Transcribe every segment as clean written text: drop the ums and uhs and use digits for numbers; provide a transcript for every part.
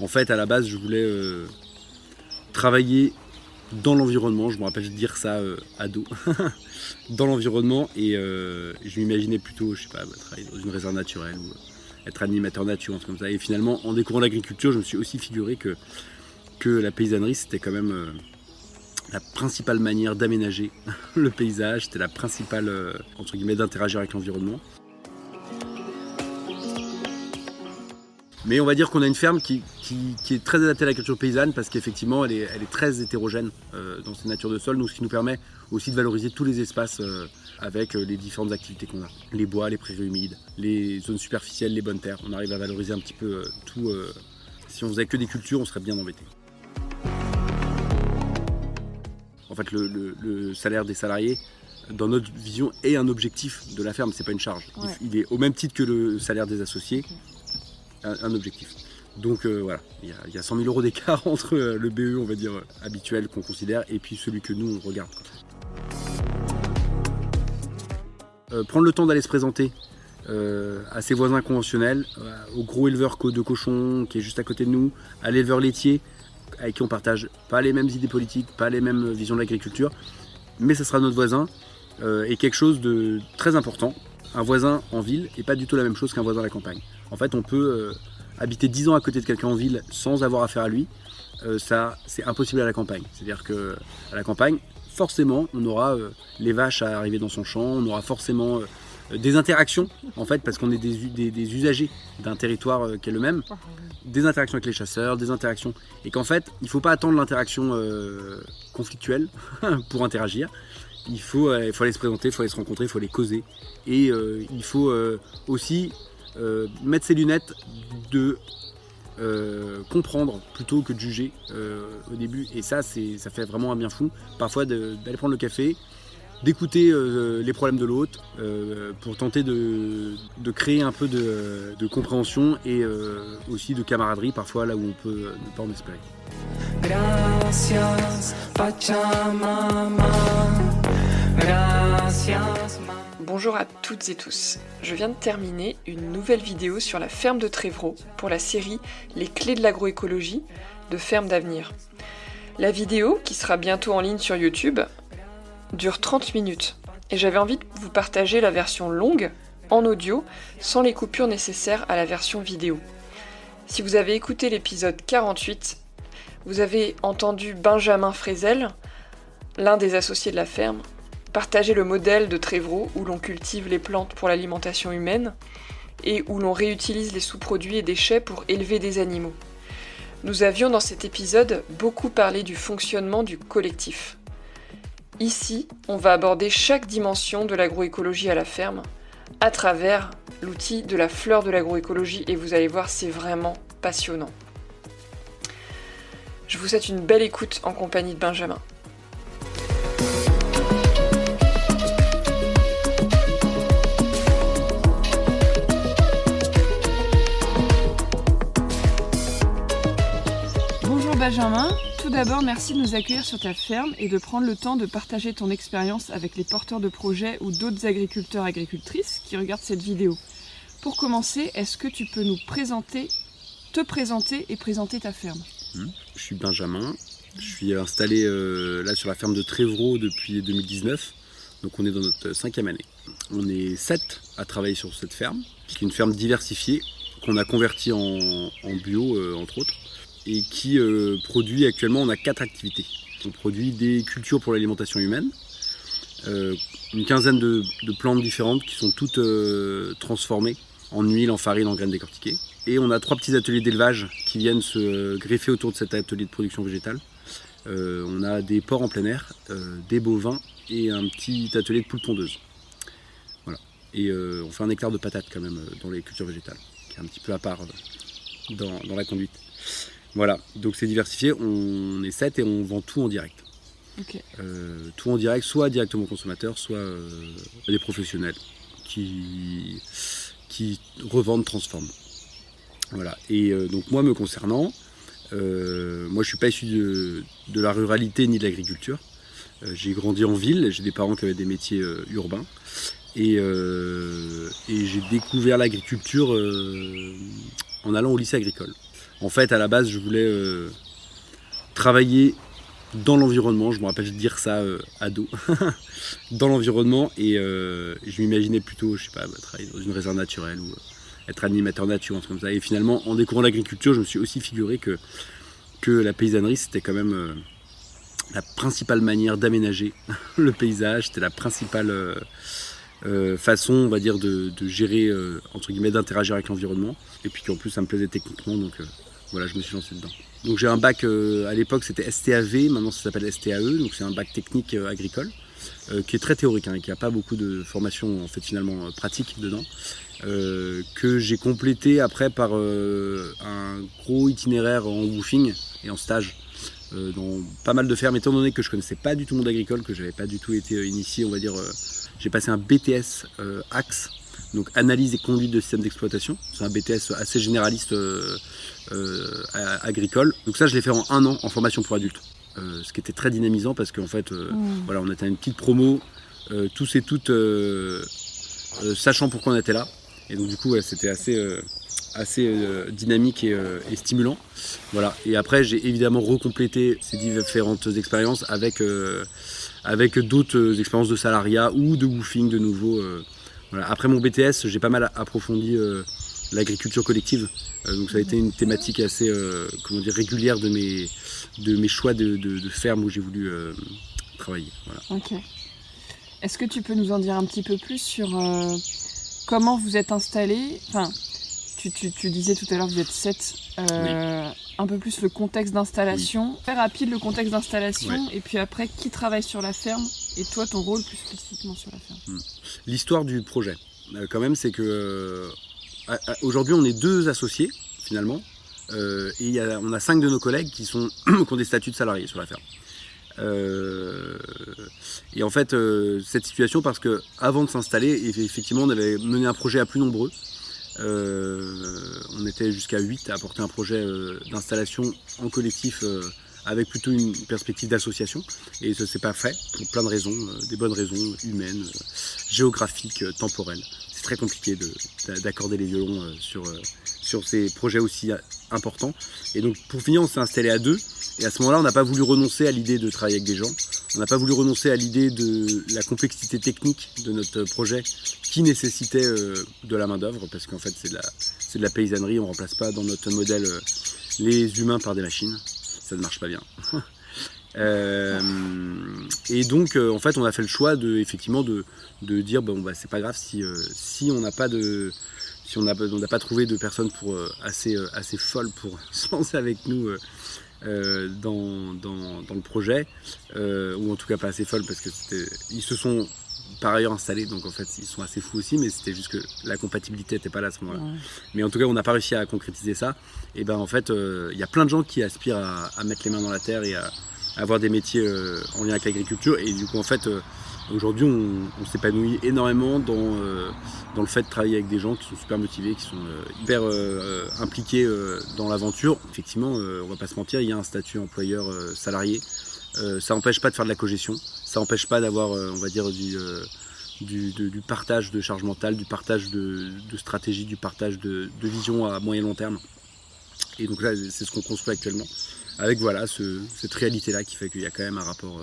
En fait, à la base, je voulais travailler dans l'environnement. Je me rappelle de dire ça ado, dans l'environnement. Et je m'imaginais plutôt, je sais pas, travailler dans une réserve naturelle ou être animateur nature, un truc comme ça. Et finalement, en découvrant l'agriculture, je me suis aussi figuré que la paysannerie, c'était quand même la principale manière d'aménager le paysage. C'était la principale, entre guillemets, d'interagir avec l'environnement. Mais on va dire qu'on a une ferme qui est très adaptée à la culture paysanne parce qu'effectivement elle est très hétérogène dans ses natures de sol, donc ce qui nous permet aussi de valoriser tous les espaces avec les différentes activités qu'on a. Les bois, les prairies humides, les zones superficielles, les bonnes terres. On arrive à valoriser un petit peu tout. Si on faisait que des cultures, on serait bien embêté. En fait, le salaire des salariés, dans notre vision, est un objectif de la ferme, c'est pas une charge. Ouais. Il est au même titre que le salaire des associés. Okay. Un objectif. Donc voilà, il y a 100 000 € d'écart entre le BE, on va dire, habituel qu'on considère, et puis celui que nous, on regarde. Prendre le temps d'aller se présenter à ses voisins conventionnels, au gros éleveur de cochons qui est juste à côté de nous, à l'éleveur laitier, avec qui on partage pas les mêmes idées politiques, pas les mêmes visions de l'agriculture, mais ça sera notre voisin, et quelque chose de très important. Un voisin en ville n'est pas du tout la même chose qu'un voisin à la campagne. En fait, on peut habiter 10 ans à côté de quelqu'un en ville sans avoir affaire à lui. Ça, c'est impossible à la campagne. C'est-à-dire qu'à la campagne, forcément, on aura les vaches à arriver dans son champ, on aura forcément des interactions, en fait, parce qu'on est des usagers d'un territoire qui est le même, des interactions avec les chasseurs, des interactions, et qu'en fait, il ne faut pas attendre l'interaction conflictuelle pour interagir. Il faut aller se présenter, il faut aller se rencontrer, il faut aller causer. Et il faut aussi mettre ses lunettes de comprendre plutôt que de juger au début. Et ça fait vraiment un bien fou. Parfois d'aller prendre le café, d'écouter les problèmes de l'autre pour tenter de créer un peu de compréhension et aussi de camaraderie parfois là où on peut ne pas en espérer. Gracias, Pachamama. Bonjour à toutes et tous. Je viens de terminer une nouvelle vidéo sur la ferme de Trévreau pour la série Les clés de l'agroécologie de Ferme d'avenir. La vidéo, qui sera bientôt en ligne sur YouTube, dure 30 minutes et j'avais envie de vous partager la version longue en audio sans les coupures nécessaires à la version vidéo. Si vous avez écouté l'épisode 48, vous avez entendu Benjamin Frézel, l'un des associés de la ferme, partager le modèle de Trévreau où l'on cultive les plantes pour l'alimentation humaine et où l'on réutilise les sous-produits et déchets pour élever des animaux. Nous avions dans cet épisode beaucoup parlé du fonctionnement du collectif. Ici, on va aborder chaque dimension de l'agroécologie à la ferme à travers l'outil de la fleur de l'agroécologie et vous allez voir, c'est vraiment passionnant. Je vous souhaite une belle écoute en compagnie de Benjamin. Benjamin, tout d'abord merci de nous accueillir sur ta ferme et de prendre le temps de partager ton expérience avec les porteurs de projets ou d'autres agriculteurs et agricultrices qui regardent cette vidéo. Pour commencer, est-ce que tu peux te présenter et présenter ta ferme ? Je suis Benjamin, je suis installé là sur la ferme de Trévreau depuis 2019, donc on est dans notre 5e année. On est 7 à travailler sur cette ferme, qui est une ferme diversifiée qu'on a convertie en bio entre autres. Et qui produit actuellement, on a 4 activités. On produit des cultures pour l'alimentation humaine, une quinzaine de plantes différentes qui sont toutes transformées en huile, en farine, en graines décortiquées. Et on a 3 petits ateliers d'élevage qui viennent se greffer autour de cet atelier de production végétale. On a des porcs en plein air, des bovins et un petit atelier de poules pondeuses. Voilà. Et on fait 1 hectare de patates quand même dans les cultures végétales, qui est un petit peu à part dans la conduite. Voilà, donc c'est diversifié, on est 7 et on vend tout en direct. Okay. Tout en direct, soit directement aux consommateurs, soit à des professionnels qui revendent, transforment. Voilà, et donc moi me concernant, moi je ne suis pas issu de la ruralité ni de l'agriculture. J'ai grandi en ville, j'ai des parents qui avaient des métiers urbains. Et j'ai découvert l'agriculture en allant au lycée agricole. En fait, à la base, je voulais travailler dans l'environnement. Je me rappelle de dire ça ado, dans l'environnement. Et je m'imaginais plutôt, je sais pas, travailler dans une réserve naturelle ou être animateur nature, un truc comme ça. Et finalement, en découvrant l'agriculture, je me suis aussi figuré que la paysannerie, c'était quand même la principale manière d'aménager le paysage. C'était la principale façon, on va dire, de gérer, entre guillemets, d'interagir avec l'environnement. Et puis qu'en plus, ça me plaisait techniquement, donc voilà, je me suis lancé dedans. Donc j'ai un bac, à l'époque c'était STAV, maintenant ça s'appelle STAE, donc c'est un bac technique agricole, qui est très théorique, hein, et qui n'a pas beaucoup de formation en fait finalement pratique dedans, que j'ai complété après par un gros itinéraire en woofing et en stage dans pas mal de fermes, étant donné que je connaissais pas du tout le monde agricole, que j'avais pas du tout été initié, on va dire, j'ai passé un BTS AXE, donc analyse et conduite de système d'exploitation. C'est un BTS assez généraliste agricole. Donc ça, je l'ai fait en 1 an en formation pour adultes. Ce qui était très dynamisant parce qu'en fait, voilà, on était à une petite promo, tous et toutes sachant pourquoi on était là. Et donc du coup, ouais, c'était assez dynamique et stimulant. Voilà. Et après, j'ai évidemment recomplété ces différentes expériences avec d'autres expériences de salariat ou de woofing de nouveau. Voilà. Après mon BTS, j'ai pas mal approfondi l'agriculture collective. Donc ça a été une thématique assez régulière de mes choix de ferme où j'ai voulu travailler. Voilà. Ok. Est-ce que tu peux nous en dire un petit peu plus sur comment vous êtes installés? Enfin, tu disais tout à l'heure, vous êtes 7. Oui. Un peu plus le contexte d'installation. Oui. Très rapide le contexte d'installation. Ouais. Et puis après, qui travaille sur la ferme? Et toi, ton rôle plus spécifiquement sur la ferme. L'histoire du projet, quand même, c'est que aujourd'hui, on est 2 associés, finalement. Et on a 5 de nos collègues qui ont des statuts de salariés sur la ferme. Et en fait, cette situation, parce qu'avant de s'installer, effectivement, on avait mené un projet à plus nombreux. On était jusqu'à 8 à apporter un projet d'installation en collectif avec plutôt une perspective d'association. Et ça ne s'est pas fait pour plein de raisons, des bonnes raisons humaines, géographiques, temporelles. C'est très compliqué d'accorder les violons sur ces projets aussi importants. Et donc pour finir, on s'est installé à 2. Et à ce moment-là, on n'a pas voulu renoncer à l'idée de travailler avec des gens. On n'a pas voulu renoncer à l'idée de la complexité technique de notre projet qui nécessitait de la main-d'œuvre, parce qu'en fait, c'est de la paysannerie. On ne remplace pas dans notre modèle les humains par des machines. Ça ne marche pas bien. Et donc, en fait, on a fait le choix de dire bon, bah, c'est pas grave si on n'a pas trouvé de personnes assez folles pour se lancer avec nous dans le projet, ou en tout cas pas assez folles parce que ils se sont par ailleurs installés, donc en fait ils sont assez fous aussi, mais c'était juste que la compatibilité n'était pas là à ce moment-là. Ouais. Mais en tout cas on n'a pas réussi à concrétiser ça. Et ben en fait il y a plein de gens qui aspirent à mettre les mains dans la terre et à avoir des métiers en lien avec l'agriculture, et du coup en fait aujourd'hui on s'épanouit énormément dans le fait de travailler avec des gens qui sont super motivés, qui sont hyper impliqués dans l'aventure. Effectivement, on va pas se mentir, il y a un statut employeur salarié. Ça n'empêche pas de faire de la cogestion, ça n'empêche pas d'avoir, on va dire, du partage de charge mentale, du partage de stratégie, du partage de vision à moyen long terme. Et donc là, c'est ce qu'on construit actuellement, avec voilà cette réalité-là qui fait qu'il y a quand même un rapport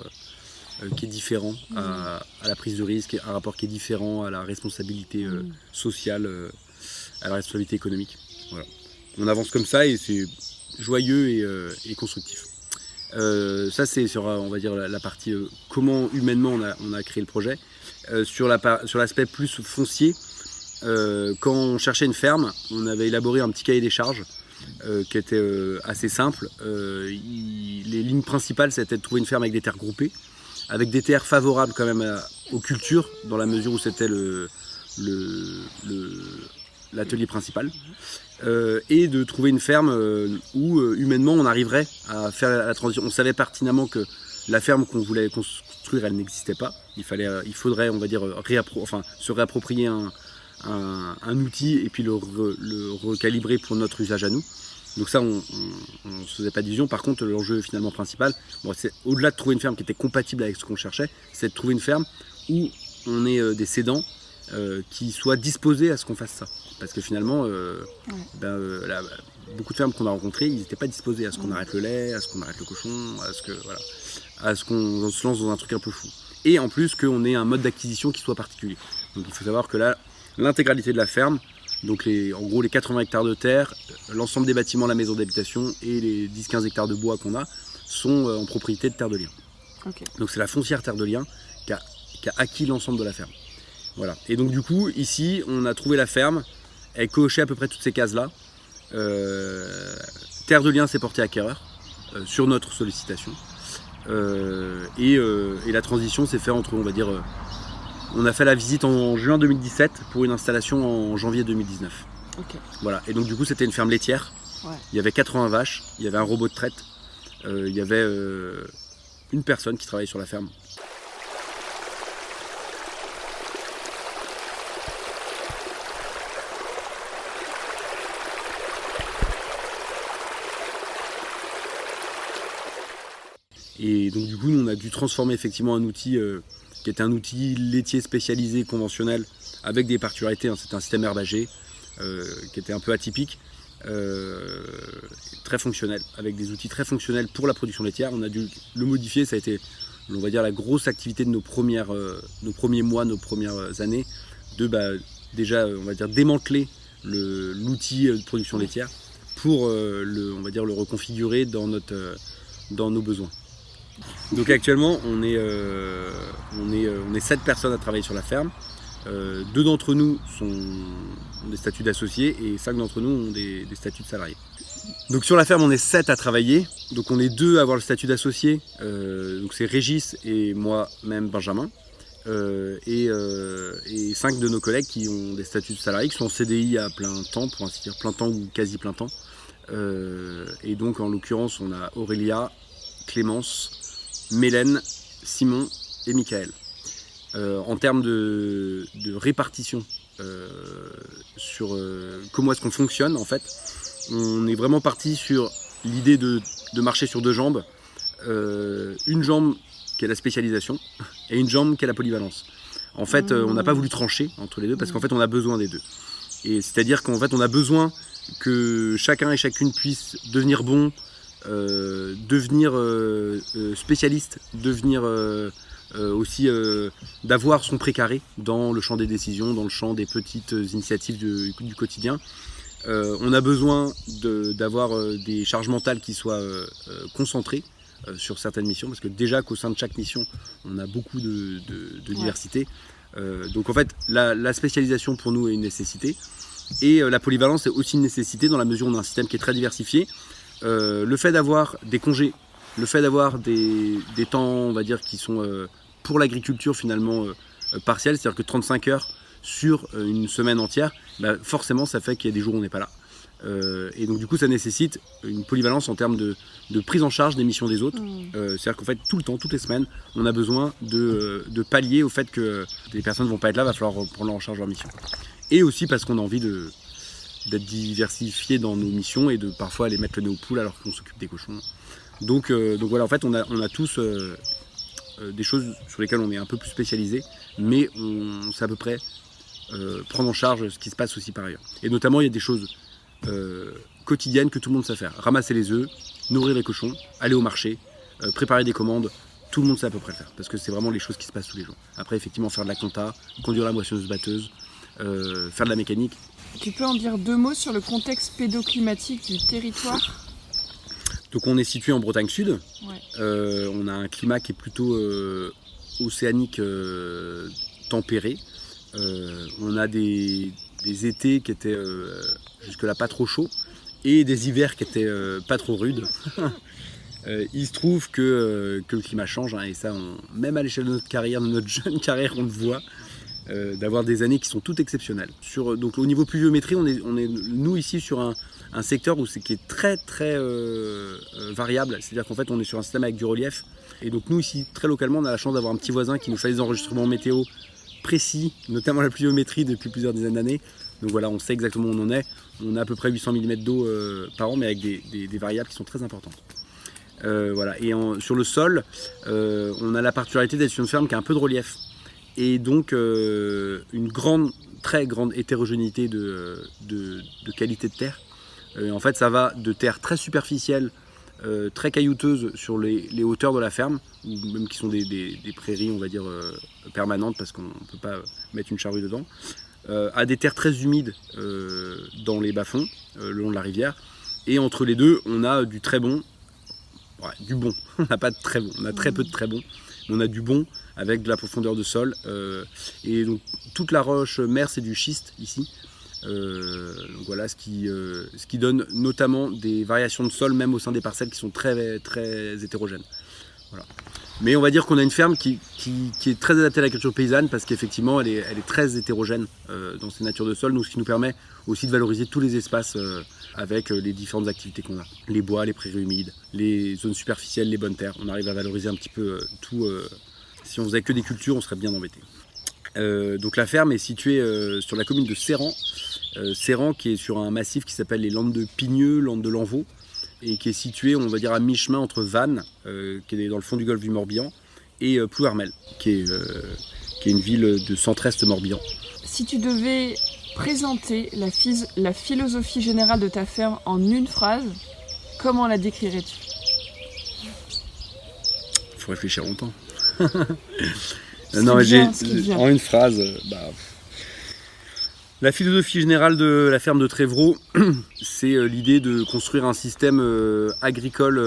qui est différent à la prise de risque, un rapport qui est différent à la responsabilité sociale, à la responsabilité économique. Voilà. On avance comme ça et c'est joyeux et constructif. Ça c'est sur, on va dire, la partie comment humainement on a créé le projet. Sur l'aspect plus foncier, quand on cherchait une ferme, on avait élaboré un petit cahier des charges qui était assez simple. Les lignes principales, c'était de trouver une ferme avec des terres groupées, avec des terres favorables quand même aux cultures, dans la mesure où c'était l'atelier principal, et de trouver une ferme où humainement on arriverait à faire la transition. On savait pertinemment que la ferme qu'on voulait construire, elle n'existait pas. Il faudrait, on va dire, se réapproprier un outil et puis le recalibrer pour notre usage à nous. Donc ça, on ne se faisait pas d'illusion. Par contre, l'enjeu finalement principal, c'est au-delà de trouver une ferme qui était compatible avec ce qu'on cherchait, c'est de trouver une ferme où on est des cédants, qui soient disposés à ce qu'on fasse ça. Parce que finalement, beaucoup de fermes qu'on a rencontrées, ils n'étaient pas disposés à ce qu'on arrête le lait, à ce qu'on arrête le cochon, à ce qu'on se lance dans un truc un peu fou. Et en plus qu'on ait un mode d'acquisition qui soit particulier. Donc il faut savoir que là, l'intégralité de la ferme, donc en gros les 80 hectares de terre, l'ensemble des bâtiments, la maison d'habitation et les 10-15 hectares de bois qu'on a sont en propriété de Terre de Liens. Okay. Donc c'est la foncière Terre de Liens qui a acquis l'ensemble de la ferme. Voilà. Et donc du coup, ici, on a trouvé la ferme, elle cochait à peu près toutes ces cases-là. Terre de Liens s'est porté acquéreur sur notre sollicitation. Et la transition s'est faite entre, on va dire, on a fait la visite en juin 2017 pour une installation en janvier 2019. Okay. Voilà. Et donc du coup, c'était une ferme laitière. Ouais. Il y avait 80 vaches, il y avait un robot de traite, il y avait une personne qui travaillait sur la ferme. Et donc du coup, nous, on a dû transformer effectivement un outil qui était un outil laitier spécialisé, conventionnel, avec des particularités. Hein. C'était un système herbagé qui était un peu atypique, très fonctionnel, avec des outils très fonctionnels pour la production laitière. On a dû le modifier, ça a été, on va dire, la grosse activité de nos premiers mois, nos premières années, de déjà, on va dire, démanteler l'outil de production laitière pour on va dire, le reconfigurer dans nos besoins. Donc actuellement, on est 7 personnes à travailler sur la ferme. 2 d'entre nous ont des statuts d'associés et 5 d'entre nous ont des statuts de salariés. Donc sur la ferme, on est 7 à travailler. Donc on est 2 à avoir le statut d'associé. Donc c'est Régis et moi-même Benjamin. Et 5 de nos collègues qui ont des statuts de salariés, qui sont en CDI à plein temps, pour ainsi dire, plein temps ou quasi plein temps. Et donc en l'occurrence, on a Aurélia, Clémence, Mélène, Simon et Michael. En termes de répartition sur comment est-ce qu'on fonctionne, en fait, on est vraiment parti sur l'idée de marcher sur 2 jambes. Une jambe qui est la spécialisation et une jambe qui est la polyvalence. En fait, on n'a pas voulu trancher entre les deux parce qu'en fait, on a besoin des deux. Et c'est-à-dire qu'en fait, on a besoin que chacun et chacune puisse devenir bon, devenir spécialiste, devenir aussi d'avoir son précaré dans le champ des décisions, dans le champ des petites initiatives du quotidien. On a besoin d'avoir des charges mentales qui soient concentrées sur certaines missions, parce que déjà qu'au sein de chaque mission, on a beaucoup de diversité. Donc en fait, la spécialisation pour nous est une nécessité, et la polyvalence est aussi une nécessité dans la mesure où on a un système qui est très diversifié. Le fait d'avoir des congés, le fait d'avoir des temps, on va dire, qui sont pour l'agriculture finalement partiels, c'est-à-dire que 35 heures sur une semaine entière, forcément ça fait qu'il y a des jours où on n'est pas là. Et donc du coup ça nécessite une polyvalence en termes de prise en charge des missions des autres. C'est-à-dire qu'en fait tout le temps, toutes les semaines, on a besoin de pallier au fait que des personnes ne vont pas être là, il va falloir prendre en charge leur mission. Et aussi parce qu'on a envie d'être diversifié dans nos missions et de parfois aller mettre le nez aux poules alors qu'on s'occupe des cochons. Donc voilà, en fait on a tous des choses sur lesquelles on est un peu plus spécialisé, mais on sait à peu près prendre en charge ce qui se passe aussi par ailleurs. Et notamment il y a des choses quotidiennes que tout le monde sait faire. Ramasser les œufs, nourrir les cochons, aller au marché, préparer des commandes, tout le monde sait à peu près le faire, parce que c'est vraiment les choses qui se passent tous les jours. Après effectivement faire de la compta, conduire la moissonneuse-batteuse, faire de la mécanique. Tu peux en dire 2 mots sur le contexte pédoclimatique du territoire ? Donc on est situé en Bretagne Sud. Ouais. On a un climat qui est plutôt océanique, tempéré. On a des étés qui étaient jusque-là pas trop chauds et des hivers qui étaient pas trop rudes. Il se trouve que le climat change, hein, et ça, même à l'échelle de notre carrière, de notre jeune carrière, on le voit. D'avoir des années qui sont toutes exceptionnelles. Donc au niveau pluviométrie, on est nous ici sur un secteur qui est très très variable. C'est-à-dire qu'en fait on est sur un système avec du relief. Et donc nous ici, très localement, on a la chance d'avoir un petit voisin qui nous fait des enregistrements météo précis, notamment la pluviométrie depuis plusieurs dizaines d'années. Donc voilà, on sait exactement où on en est. On a à peu près 800 mm d'eau par an, mais avec des variables qui sont très importantes. Voilà. Et sur le sol, on a la particularité d'être sur une ferme qui a un peu de relief. et donc une très grande hétérogénéité de qualité de terre. En fait, ça va de terres très superficielles, très caillouteuses sur les hauteurs de la ferme, ou même qui sont des prairies, on va dire, permanentes, parce qu'on ne peut pas mettre une charrue dedans, à des terres très humides dans les bas-fonds, le long de la rivière. Et entre les deux, on a du très bon, du bon. On n'a pas de très bon, on a très peu de très bon, mais on a du bon avec de la profondeur de sol. Et donc toute la roche mère, c'est du schiste ici. Donc voilà ce qui donne notamment des variations de sol même au sein des parcelles qui sont très, très hétérogènes. Voilà. Mais on va dire qu'on a une ferme qui est très adaptée à la culture paysanne parce qu'effectivement elle est très hétérogène dans ses natures de sol, donc ce qui nous permet aussi de valoriser tous les espaces avec les différentes activités qu'on a. Les bois, les prairies humides, les zones superficielles, les bonnes terres. On arrive à valoriser un petit peu tout. Si on faisait que des cultures, on serait bien embêté. Donc la ferme est située sur la commune de Serrans. Serrans qui est sur un massif qui s'appelle les Landes de Pigneux, Landes de Lanvaux, et qui est situé, on va dire, à mi-chemin entre Vannes, qui est dans le fond du golfe du Morbihan, et Plouermel, qui est une ville de centre-est Morbihan. Si tu devais présenter la philosophie générale de ta ferme en une phrase, comment la décrirais-tu ? Il faut réfléchir longtemps. Non, en une phrase, la philosophie générale de la ferme de Trévreau, c'est l'idée de construire un système agricole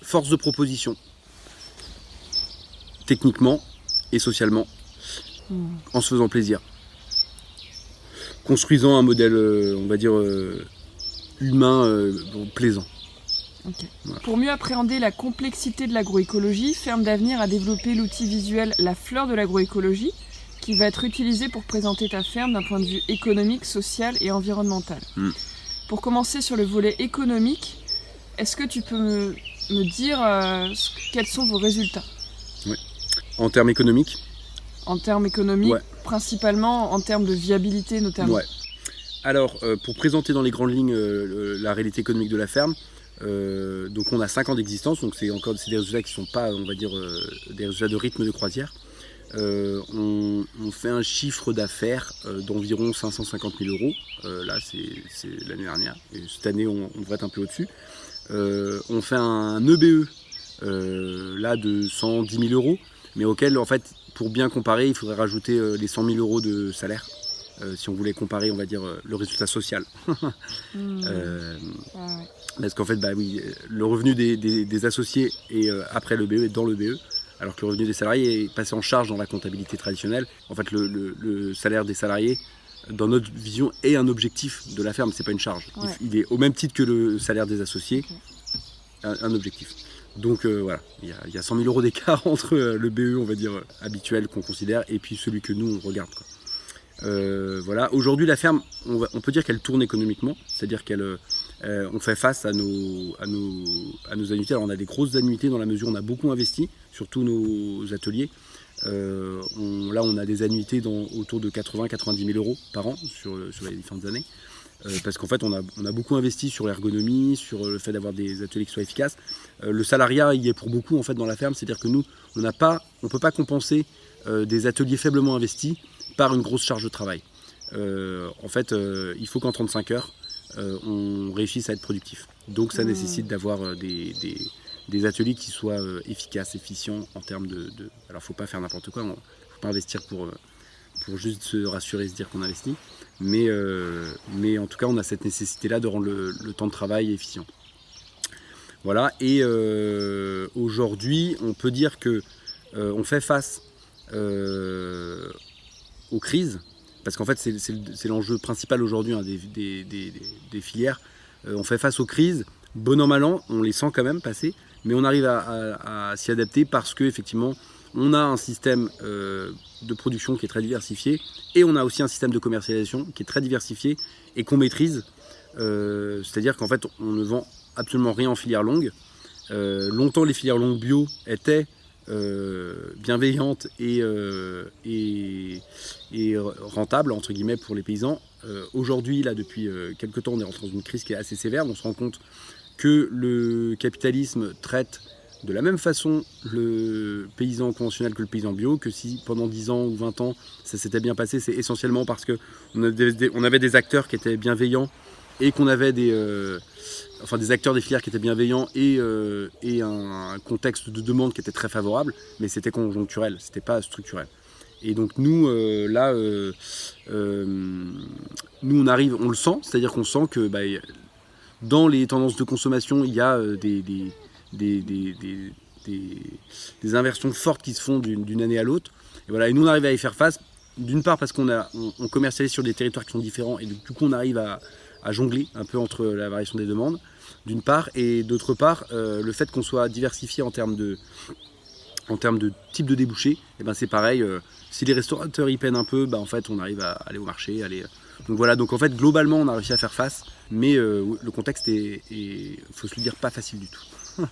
force de proposition, techniquement et socialement, en se faisant plaisir. Construisant un modèle, on va dire, humain plaisant. Okay. Voilà. Pour mieux appréhender la complexité de l'agroécologie, Ferme d'Avenir a développé l'outil visuel La Fleur de l'agroécologie, qui va être utilisé pour présenter ta ferme d'un point de vue économique, social et environnemental. Pour commencer sur le volet économique, est-ce que tu peux me dire quels sont vos résultats ? Oui. En termes économiques ? En termes économiques, ouais. Principalement en termes de viabilité notamment. Ouais. Alors, pour présenter dans les grandes lignes la réalité économique de la ferme, donc on a 5 ans d'existence, donc c'est des résultats qui ne sont pas, on va dire, des résultats de rythme de croisière. On fait un chiffre d'affaires d'environ 550 000 euros. Là, c'est l'année dernière. Et cette année, on devrait être un peu au-dessus. On fait un EBE là de 110 000 euros, mais auquel, en fait, pour bien comparer, il faudrait rajouter les 100 000 euros de salaire. Si on voulait comparer, on va dire, le résultat social. Parce qu'en fait, le revenu des associés est après le BE, est dans le BE, alors que le revenu des salariés est passé en charge dans la comptabilité traditionnelle. En fait, le salaire des salariés, dans notre vision, est un objectif de la ferme, c'est pas une charge. Ouais. Il est au même titre que le salaire des associés, un objectif. Donc voilà, il y a 100 000 euros d'écart entre le BE, on va dire, habituel qu'on considère, et puis celui que nous, on regarde, quoi. Voilà. Aujourd'hui, la ferme, on peut dire qu'elle tourne économiquement, c'est-à-dire on fait face à nos annuités. Alors on a des grosses annuités dans la mesure où on a beaucoup investi sur tous nos ateliers. Là, on a des annuités autour de 80-90 000 euros par an sur les différentes années. Parce qu'en fait, on a beaucoup investi sur l'ergonomie, sur le fait d'avoir des ateliers qui soient efficaces. Le salariat, il y est pour beaucoup en fait dans la ferme, c'est-à-dire que nous, on ne peut pas compenser des ateliers faiblement investis par une grosse charge de travail. En fait, il faut qu'en 35 heures, on réussisse à être productif. Donc ça nécessite d'avoir des ateliers qui soient efficaces, efficients en termes de... Alors il ne faut pas faire n'importe quoi, il ne faut pas investir pour juste se rassurer et se dire qu'on investit. Mais en tout cas, on a cette nécessité-là de rendre le temps de travail efficient. Voilà, et aujourd'hui, on peut dire qu'on fait face aux crises, parce qu'en fait c'est l'enjeu principal aujourd'hui des filières. On fait face aux crises, bon an mal an, on les sent quand même passer, mais on arrive à s'y adapter parce qu'effectivement on a un système de production qui est très diversifié, et on a aussi un système de commercialisation qui est très diversifié et qu'on maîtrise, c'est-à-dire qu'en fait on ne vend absolument rien en filière longue. Longtemps les filières longues bio étaient bienveillante et rentable entre guillemets pour les paysans. Aujourd'hui, là, depuis quelques temps, on est rentré dans une crise qui est assez sévère. On se rend compte que le capitalisme traite de la même façon le paysan conventionnel que le paysan bio, que si pendant 10 ans ou 20 ans ça s'était bien passé, c'est essentiellement parce qu'on avait des acteurs qui étaient bienveillants et qu'on avait des acteurs des filières qui étaient bienveillants et un contexte de demande qui était très favorable, mais c'était conjoncturel, c'était pas structurel. Et donc nous, nous on arrive, on le sent, c'est-à-dire qu'on sent que dans les tendances de consommation, il y a des inversions fortes qui se font d'une année à l'autre. Et voilà, et nous on arrive à y faire face, d'une part parce qu'on commercialise sur des territoires qui sont différents et du coup on arrive à jongler un peu entre la variation des demandes, d'une part, et d'autre part, le fait qu'on soit diversifié en termes de type de débouchés, et c'est pareil, si les restaurateurs y peinent un peu, en fait on arrive à aller au marché, donc voilà, donc en fait globalement on a réussi à faire face, mais le contexte est, faut se le dire, pas facile du tout.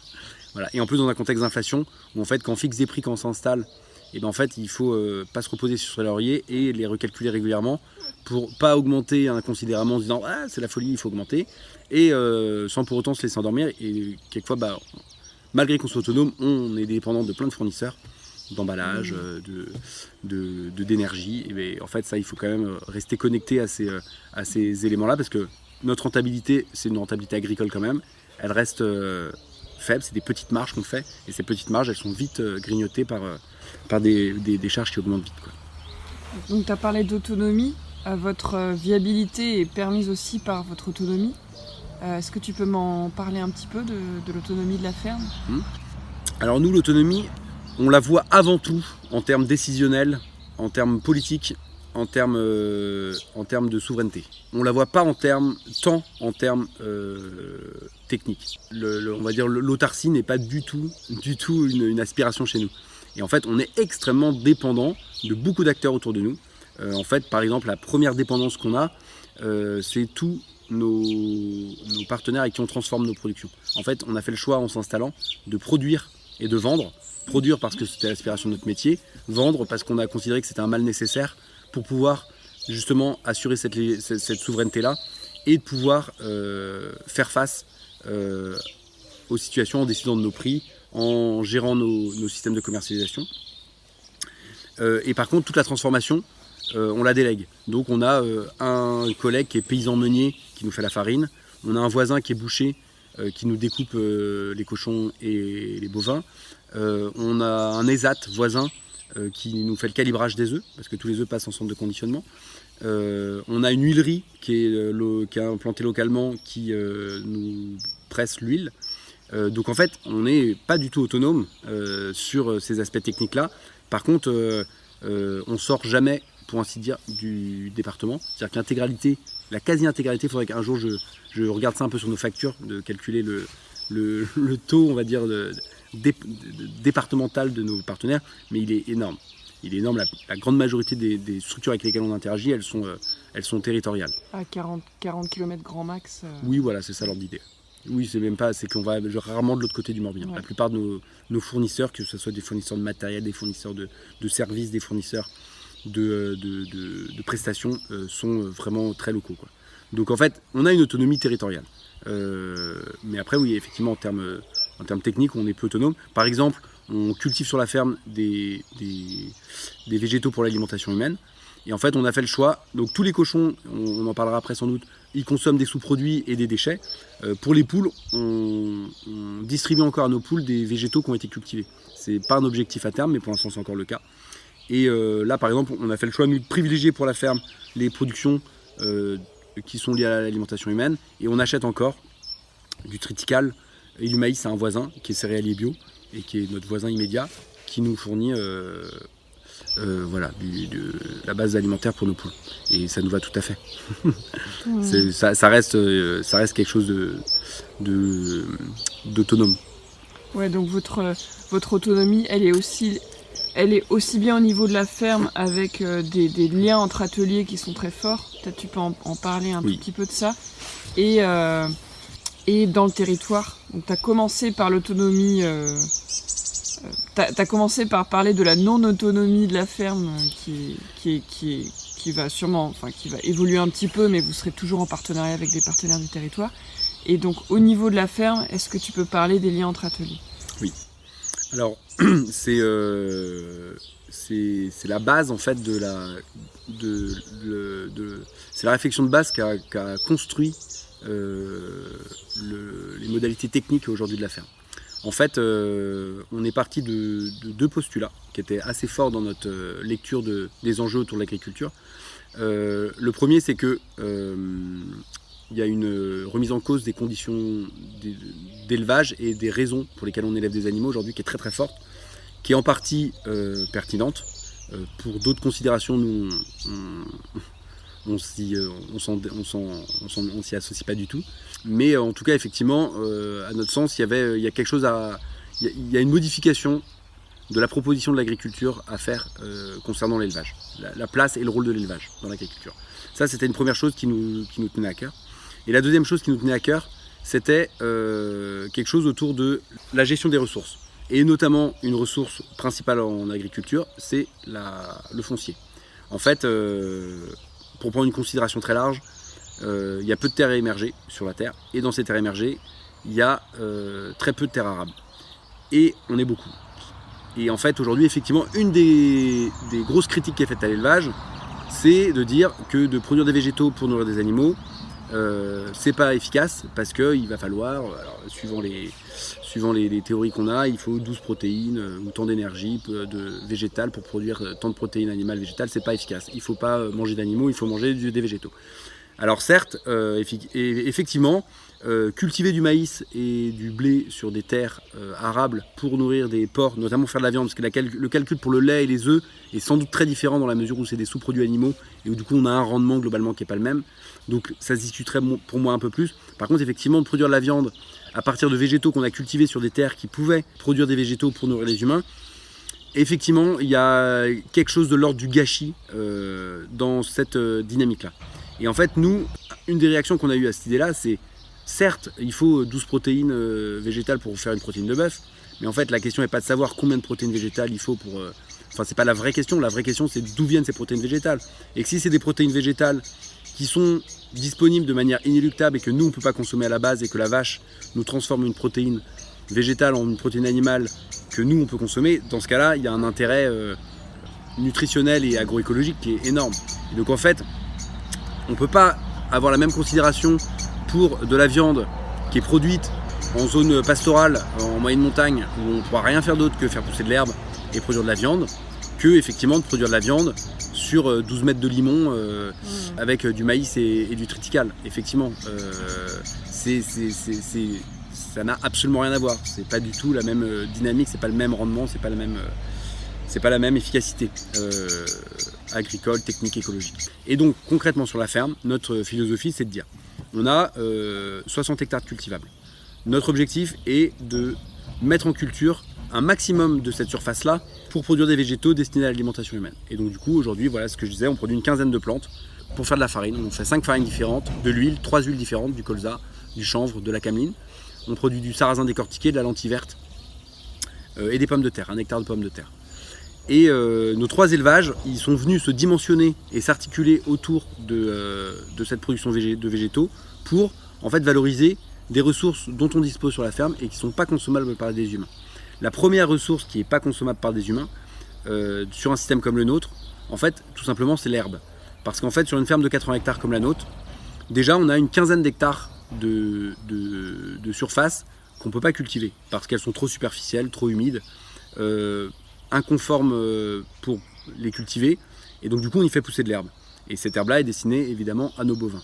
Voilà. Et en plus dans un contexte d'inflation, où en fait quand on fixe des prix, quand on s'installe, et en fait il faut pas se reposer sur ses lauriers et les recalculer régulièrement pour pas augmenter inconsidérément en se disant ah, c'est la folie, il faut augmenter, et sans pour autant se laisser endormir. Et quelquefois malgré qu'on soit autonome, on est dépendant de plein de fournisseurs, d'emballage, d'énergie. Et en fait, ça, il faut quand même rester connecté à ces éléments-là, parce que notre rentabilité, c'est une rentabilité agricole quand même, elle reste faible, c'est des petites marges qu'on fait, et ces petites marges, elles sont vite grignotées par des charges qui augmentent vite, quoi. Donc tu as parlé d'autonomie, votre viabilité est permise aussi par votre autonomie. Est-ce que tu peux m'en parler un petit peu de l'autonomie de la ferme ? Alors nous, l'autonomie, on la voit avant tout en termes décisionnels, en termes politiques, en termes de souveraineté. On la voit pas en termes techniques. On va dire l'autarcie n'est pas du tout une aspiration chez nous. Et en fait, on est extrêmement dépendant de beaucoup d'acteurs autour de nous. En fait, par exemple, la première dépendance qu'on a, c'est tous nos partenaires avec qui on transforme nos productions. En fait, on a fait le choix en s'installant de produire et de vendre. Produire parce que c'était l'aspiration de notre métier, vendre parce qu'on a considéré que c'était un mal nécessaire pour pouvoir justement assurer cette souveraineté-là et de pouvoir faire face aux situations en décidant de nos prix, en gérant nos systèmes de commercialisation. Et par contre, toute la transformation, on la délègue. Donc on a un collègue qui est paysan meunier qui nous fait la farine, on a un voisin qui est boucher qui nous découpe les cochons et les bovins, on a un ESAT voisin qui nous fait le calibrage des œufs, parce que tous les œufs passent en centre de conditionnement. On a une huilerie qui est implantée localement qui nous presse l'huile. Donc en fait, on n'est pas du tout autonome sur ces aspects techniques-là. Par contre, on ne sort jamais, pour ainsi dire, du département. C'est-à-dire que l'intégralité, la quasi-intégralité, il faudrait qu'un jour je regarde ça un peu sur nos factures, de calculer le taux, on va dire, départemental de nos partenaires, mais il est énorme. Il est énorme. La grande majorité des structures avec lesquelles on interagit, elles sont territoriales. À 40 km grand max. Oui, voilà, c'est ça l'ordre d'idée. Oui, c'est même pas, c'est qu'on va rarement de l'autre côté du Morbihan. Ouais. La plupart de nos fournisseurs, que ce soit des fournisseurs de matériel, des fournisseurs de services, des fournisseurs de prestations, sont vraiment très locaux, quoi. Donc en fait, on a une autonomie territoriale. Mais après, oui, effectivement, en termes techniques, on est peu autonome. Par exemple, on cultive sur la ferme des végétaux pour l'alimentation humaine. Et en fait, on a fait le choix. Donc tous les cochons, on en parlera après sans doute, ils consomment des sous-produits et des déchets. Pour les poules, on distribue encore à nos poules des végétaux qui ont été cultivés. C'est pas un objectif à terme, mais pour l'instant c'est encore le cas. Et là, par exemple, on a fait le choix, nous, de privilégier pour la ferme les productions qui sont liées à l'alimentation humaine. Et on achète encore du triticale et du maïs à un voisin qui est céréalier bio et qui est notre voisin immédiat, qui nous fournit la base alimentaire pour nos poules. Et ça nous va tout à fait. Ça reste quelque chose d'autonome. Ouais, donc votre autonomie, elle est aussi bien au niveau de la ferme avec des liens entre ateliers qui sont très forts. Peut-être tu peux en parler un tout petit peu de ça. Et dans le territoire. Donc tu as commencé par l'autonomie. T'as commencé par parler de la non-autonomie de la ferme qui va sûrement, qui va évoluer un petit peu, mais vous serez toujours en partenariat avec des partenaires du territoire. Et donc au niveau de la ferme, est-ce que tu peux parler des liens entre ateliers ? Oui. Alors, c'est la base en fait c'est la réflexion de base qu'a construit les modalités techniques aujourd'hui de la ferme. En fait, on est parti de deux postulats qui étaient assez forts dans notre lecture des enjeux autour de l'agriculture. Le premier, c'est que il y a une remise en cause des conditions d'élevage et des raisons pour lesquelles on élève des animaux aujourd'hui qui est très très forte, qui est en partie pertinente. Pour d'autres considérations, nous on s'y associe pas du tout. Mais en tout cas, effectivement, à notre sens, il y a quelque chose il y a une modification de la proposition de l'agriculture à faire concernant l'élevage, la place et le rôle de l'élevage dans l'agriculture. Ça, c'était une première chose qui nous tenait à cœur. Et la deuxième chose qui nous tenait à cœur, c'était quelque chose autour de la gestion des ressources. Et notamment, une ressource principale en agriculture, c'est le foncier. En fait, pour prendre une considération très large, il y a peu de terres émergées sur la terre. Et dans ces terres émergées, il y a très peu de terres arables. Et on est beaucoup. Et en fait, aujourd'hui, effectivement, une des grosses critiques qui est faite à l'élevage, c'est de dire que de produire des végétaux pour nourrir des animaux, c'est pas efficace parce qu'il va falloir, alors, suivant les théories qu'on a, il faut 12 protéines ou tant d'énergie végétale pour produire tant de protéines animales végétales, c'est pas efficace. Il faut pas manger d'animaux, il faut manger des végétaux. Alors certes, effectivement, cultiver du maïs et du blé sur des terres arables pour nourrir des porcs, notamment faire de la viande, parce que le calcul pour le lait et les œufs est sans doute très différent dans la mesure où c'est des sous-produits animaux et où du coup on a un rendement globalement qui n'est pas le même. Donc ça se discuterait pour moi un peu plus. Par contre, effectivement, de produire de la viande à partir de végétaux qu'on a cultivés sur des terres qui pouvaient produire des végétaux pour nourrir les humains, effectivement, il y a quelque chose de l'ordre du gâchis dans cette dynamique-là. Et en fait, nous, une des réactions qu'on a eues à cette idée-là, c'est certes, il faut 12 protéines végétales pour faire une protéine de bœuf, mais en fait, la question n'est pas de savoir combien de protéines végétales il faut pour... Enfin, c'est pas la vraie question. La vraie question, c'est d'où viennent ces protéines végétales. Et que si c'est des protéines végétales qui sont disponibles de manière inéluctable et que nous, on ne peut pas consommer à la base et que la vache nous transforme une protéine végétale en une protéine animale que nous, on peut consommer, dans ce cas-là, il y a un intérêt nutritionnel et agroécologique qui est énorme. Et donc, en fait, on ne peut pas avoir la même considération pour de la viande qui est produite en zone pastorale, en moyenne montagne, où on ne pourra rien faire d'autre que faire pousser de l'herbe et produire de la viande, que effectivement de produire de la viande sur 12 mètres de limon avec du maïs et du triticale. Effectivement, ça n'a absolument rien à voir. C'est pas du tout la même dynamique, c'est pas le même rendement, c'est pas la même efficacité agricole, technique, écologique. Et donc concrètement sur la ferme, notre philosophie c'est de dire on a 60 hectares cultivables. Notre objectif est de mettre en culture un maximum de cette surface-là pour produire des végétaux destinés à l'alimentation humaine. Et donc du coup aujourd'hui, voilà ce que je disais, on produit une quinzaine de plantes pour faire de la farine. On fait 5 farines différentes, de l'huile, 3 huiles différentes, du colza, du chanvre, de la cameline. On produit du sarrasin décortiqué, de la lentille verte et des pommes de terre, 1 hectare de pommes de terre. Et nos 3 élevages, ils sont venus se dimensionner et s'articuler autour de cette production de végétaux pour en fait valoriser des ressources dont on dispose sur la ferme et qui ne sont pas consommables par des humains. La première ressource qui n'est pas consommable par des humains, sur un système comme le nôtre, en fait, tout simplement, c'est l'herbe. Parce qu'en fait, sur une ferme de 80 hectares comme la nôtre, déjà, on a une quinzaine d'hectares de surface qu'on ne peut pas cultiver parce qu'elles sont trop superficielles, trop humides, inconformes pour les cultiver. Et donc, du coup, on y fait pousser de l'herbe. Et cette herbe-là est destinée, évidemment, à nos bovins.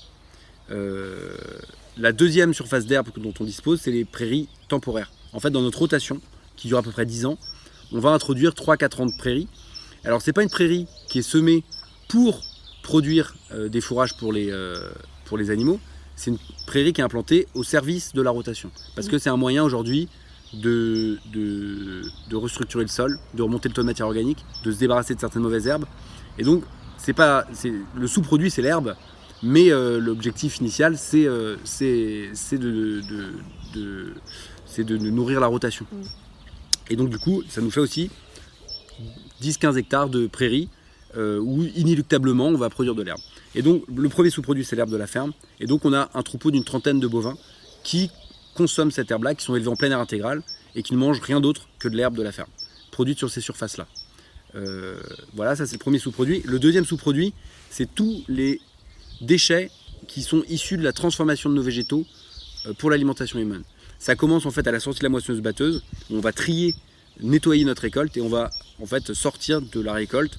La deuxième surface d'herbe dont on dispose, c'est les prairies temporaires. En fait, dans notre rotation, qui dure à peu près 10 ans, on va introduire 3-4 ans de prairies. Alors, c'est pas une prairie qui est semée pour produire des fourrages pour les animaux, c'est une prairie qui est implantée au service de la rotation. Parce que c'est un moyen aujourd'hui de restructurer le sol, de remonter le taux de matière organique, de se débarrasser de certaines mauvaises herbes. Et donc, le sous-produit, c'est l'herbe, mais l'objectif initial, c'est de nourrir la rotation. Et donc, du coup, ça nous fait aussi 10-15 hectares de prairies où inéluctablement on va produire de l'herbe. Et donc le premier sous-produit c'est l'herbe de la ferme, et donc on a un troupeau d'une 30aine de bovins qui consomment cette herbe-là, qui sont élevés en plein air intégral et qui ne mangent rien d'autre que de l'herbe de la ferme, produite sur ces surfaces-là. Voilà, ça c'est le premier sous-produit. Le deuxième sous-produit, c'est tous les déchets qui sont issus de la transformation de nos végétaux pour l'alimentation humaine. Ça commence en fait à la sortie de la moissonneuse-batteuse, où on va trier, nettoyer notre récolte et on va en fait sortir de la récolte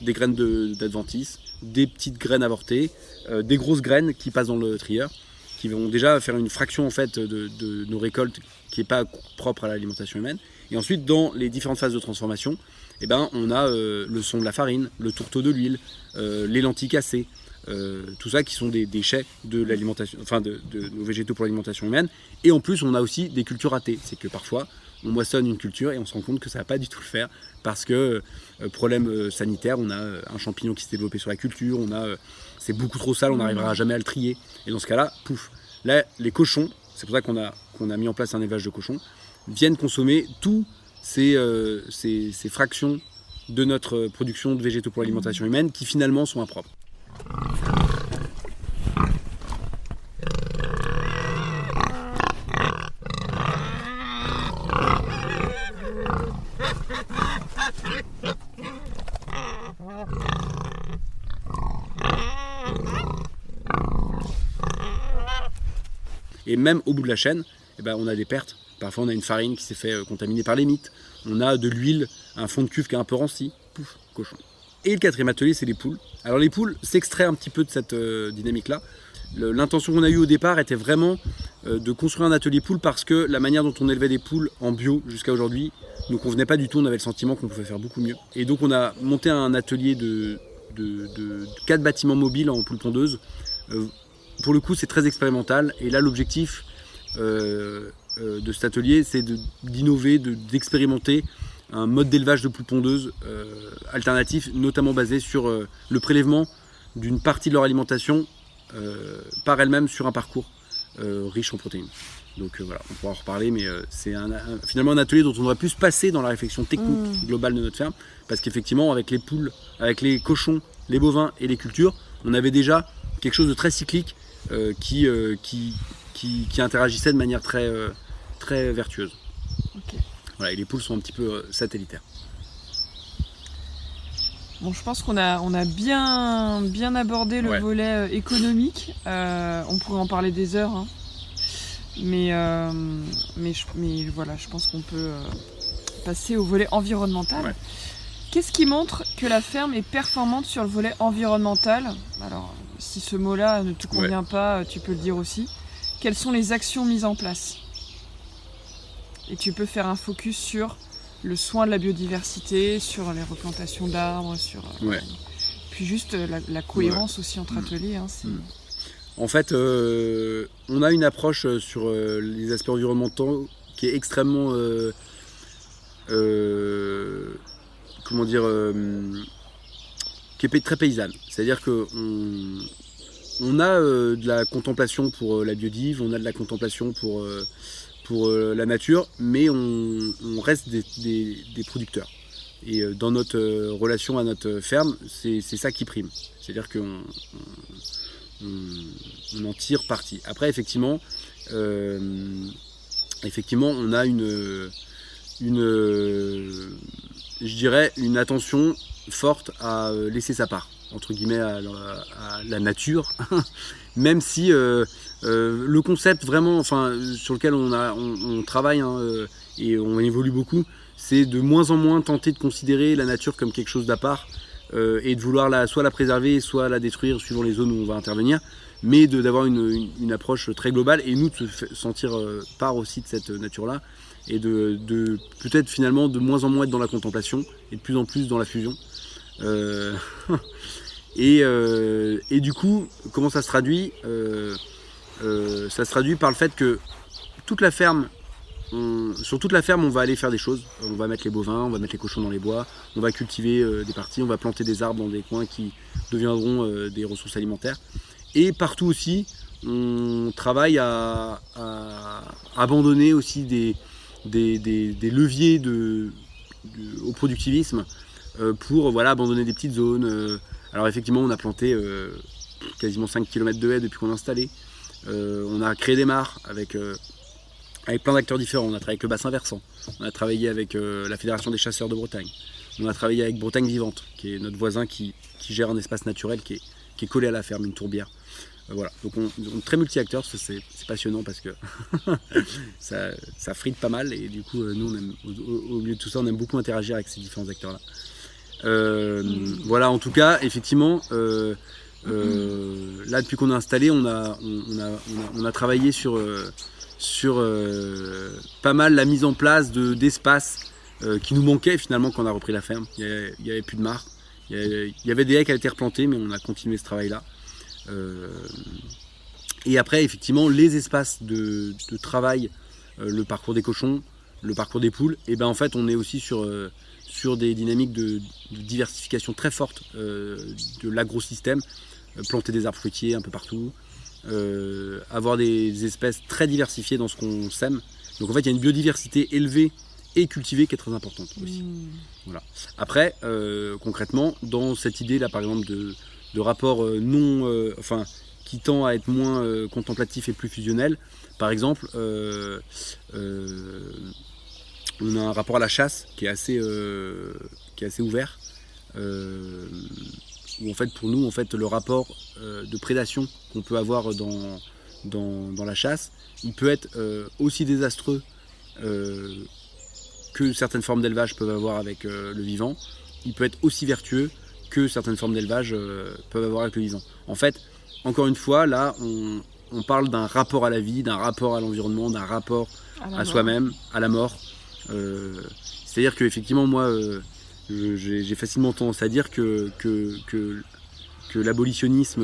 des graines d'adventice, des petites graines avortées, des grosses graines qui passent dans le trieur, qui vont déjà faire une fraction en fait de nos récoltes qui n'est pas propre à l'alimentation humaine. Et ensuite, dans les différentes phases de transformation, eh ben, on a le son de la farine, le tourteau de l'huile, les lentilles cassées, tout ça qui sont des déchets de l'alimentation, enfin de nos végétaux pour l'alimentation humaine. Et en plus, on a aussi des cultures ratées. C'est que parfois, on moissonne une culture et on se rend compte que ça ne va pas du tout le faire parce que problème sanitaire, on a un champignon qui s'est développé sur la culture, c'est beaucoup trop sale, on n'arrivera jamais à le trier. Et dans ce cas-là, pouf, là les cochons, c'est pour ça qu'on a mis en place un élevage de cochons, viennent consommer tous ces fractions de notre production de végétaux pour l'alimentation humaine qui finalement sont impropres. Et même au bout de la chaîne, eh ben, on a des pertes. Parfois, on a une farine qui s'est fait contaminer par les mites. On a de l'huile, un fond de cuve qui est un peu ranci. Pouf, cochon. Et le quatrième atelier, c'est les poules. Alors les poules s'extraient un petit peu de cette dynamique-là. L'intention qu'on a eue au départ était vraiment de construire un atelier poule parce que la manière dont on élevait des poules en bio jusqu'à aujourd'hui ne nous convenait pas du tout. On avait le sentiment qu'on pouvait faire beaucoup mieux. Et donc on a monté un atelier de 4 bâtiments mobiles en poules pondeuses. Pour le coup, c'est très expérimental. Et là, l'objectif de cet atelier, c'est d'innover, d'expérimenter un mode d'élevage de poules pondeuses alternatif, notamment basé sur le prélèvement d'une partie de leur alimentation par elle-même sur un parcours riche en protéines. Donc voilà, on pourra en reparler, mais c'est finalement un atelier dont on aurait pu se passer dans la réflexion technique globale de notre ferme, parce qu'effectivement, avec les poules, avec les cochons, les bovins et les cultures, on avait déjà quelque chose de très cyclique qui interagissait de manière très vertueuse. Okay. Voilà, et les poules sont un petit peu satellitaires. Bon, je pense qu'on a bien abordé le volet économique. On pourrait en parler des heures, hein. Mais voilà, je pense qu'on peut passer au volet environnemental. Ouais. Qu'est-ce qui montre que la ferme est performante sur le volet environnemental ? Alors, si ce mot-là ne te convient pas, tu peux le dire aussi. Quelles sont les actions mises en place ? Et tu peux faire un focus sur le soin de la biodiversité, sur les replantations d'arbres, puis juste la cohérence aussi entre ateliers. Hein, En fait, on a une approche sur les aspects environnementaux qui est extrêmement, qui est très paysanne. C'est-à-dire qu'on a de la contemplation pour la biodive, on a de la contemplation pour la nature, mais on reste des producteurs. Et dans notre relation à notre ferme, c'est ça qui prime. C'est-à-dire qu'on en tire parti. Après, effectivement, on a une attention forte à laisser sa part, entre guillemets, à la nature, même si le concept vraiment, sur lequel on travaille et on évolue beaucoup, c'est de moins en moins tenter de considérer la nature comme quelque chose d'à part et de vouloir soit la préserver, soit la détruire suivant les zones où on va intervenir, mais d'avoir une approche très globale et nous de se sentir part aussi de cette nature-là et de peut-être finalement de moins en moins être dans la contemplation et de plus en plus dans la fusion. Et du coup, comment ça se traduit ? Ça se traduit par le fait que sur toute la ferme, on va aller faire des choses. On va mettre les bovins, on va mettre les cochons dans les bois, on va cultiver des parties, on va planter des arbres dans des coins qui deviendront des ressources alimentaires. Et partout aussi, on travaille à abandonner aussi des leviers au productivisme pour abandonner des petites zones. Alors effectivement, on a planté quasiment 5 km de haies depuis qu'on a installé. On a créé des mares avec avec plein d'acteurs différents. On a travaillé avec le bassin versant, on a travaillé avec la Fédération des chasseurs de Bretagne, on a travaillé avec Bretagne Vivante, qui est notre voisin qui gère un espace naturel qui est collé à la ferme, une tourbière. Voilà, donc on est très multi-acteurs, c'est passionnant parce que ça frite pas mal et du coup nous on aime, au milieu de tout ça on aime beaucoup interagir avec ces différents acteurs là. Voilà, en tout cas effectivement là depuis qu'on est installé on a travaillé sur pas mal la mise en place d'espaces qui nous manquaient finalement quand on a repris la ferme. Il y avait plus de mares, il y avait des haies qui avaient été replantées mais on a continué ce travail là. Et après effectivement les espaces de travail, le parcours des cochons, le parcours des poules, et ben en fait on est aussi sur des dynamiques de diversification très fortes de l'agrosystème, planter des arbres fruitiers un peu partout, avoir des espèces très diversifiées dans ce qu'on sème. Donc en fait il y a une biodiversité élevée et cultivée qui est très importante aussi. Voilà. Après concrètement dans cette idée là par exemple de rapport qui tend à être moins contemplatif et plus fusionnel. Par exemple, on a un rapport à la chasse qui est assez ouvert, où en fait pour nous en fait le rapport de prédation qu'on peut avoir dans la chasse, il peut être aussi désastreux que certaines formes d'élevage peuvent avoir avec le vivant. Il peut être aussi vertueux que certaines formes d'élevage peuvent avoir avec le vivant. En fait, encore une fois, là, on parle d'un rapport à la vie, d'un rapport à l'environnement, d'un rapport à soi-même, à la mort. C'est-à-dire qu'effectivement, moi, j'ai facilement tendance à dire que l'abolitionnisme